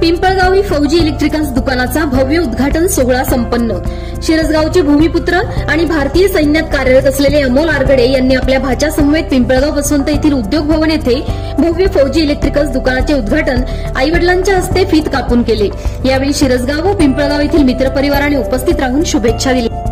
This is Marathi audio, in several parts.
पिंपळगावी फौजी इलेक्ट्रिकल्स दुकानाचा भव्य उद्घाटन सोहळा संपन्न। शिरसगावचे भूमिपुत्र आणि भारतीय सैन्यात कार्यरत असलेले अमोल आरगडे यांनी आपल्या भाच्यासमवेत पिंपळगाव बसवंत येथील उद्योग भवन येथे भव्य फौजी इलेक्ट्रिकल्स दुकानाचे उद्घाटन आईवडिलांच्या हस्ते फीत कापून केले। यावेळी शिरसगाव व पिंपळगाव येथील मित्रपरिवाराने उपस्थित राहून शुभेच्छा दिल्या।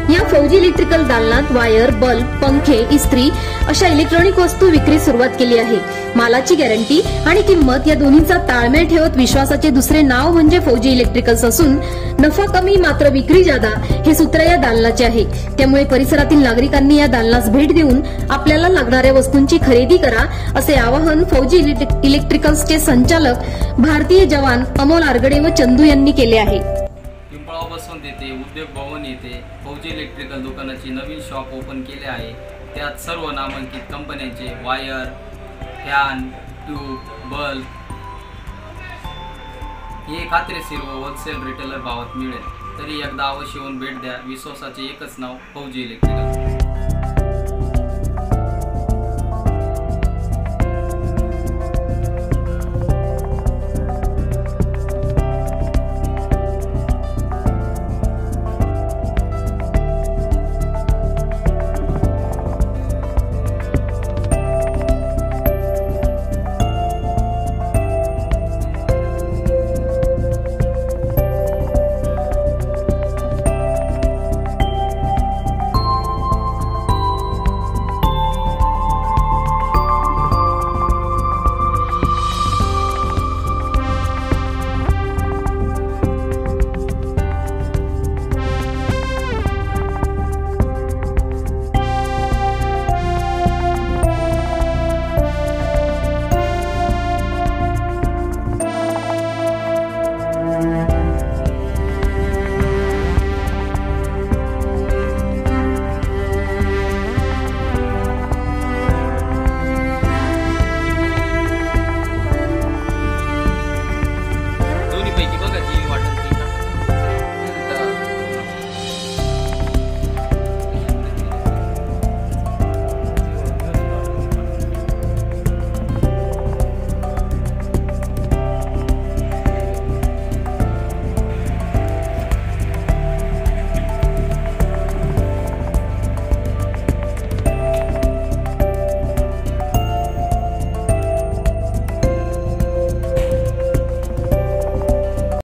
या फौजी इलेक्ट्रिकल दालनात वायर, बल्ब, पंखे, इस्त्री अशा इलेक्ट्रॉनिक वस्तू विक्री सुरुवात केली आहे। मालाची गॅरंटी आणि किंमत या दोन्हीचा ताळमेळ ठेवत विश्वासाचे दुसरे नाव म्हणजे फौजी इलेक्ट्रिकल्स असून नफा कमी मात्र विक्री जादा हे सूत्र या दालनाचे आहे। त्यामुळे परिसरातील नागरिकांनी या दालनास भेट देऊन आपल्याला लागणाऱ्या वस्तूंची खरेदी करा असे आवाहन फौजी इलेक्ट्रिकल्सचे संचालक भारतीय जवान अमोल आरगडे व चंदू यांनी केले आहे। पिंपळगाव बसवंत येथे उद्योग भवन येथे फौजी इलेक्ट्रिकल दुकानाची नवीन शॉप ओपन केले आहे। त्यात सर्व नामांकित कंपन्यांचे वायर, फॅन, ट्यूब, बल्ब हे खात्रीशीर व होलसेल रिटेलर भावात मिळेल। तरी एकदा अवश्य येऊन भेट द्या। विश्वासाचे एकच नाव फौजी इलेक्ट्रिकल।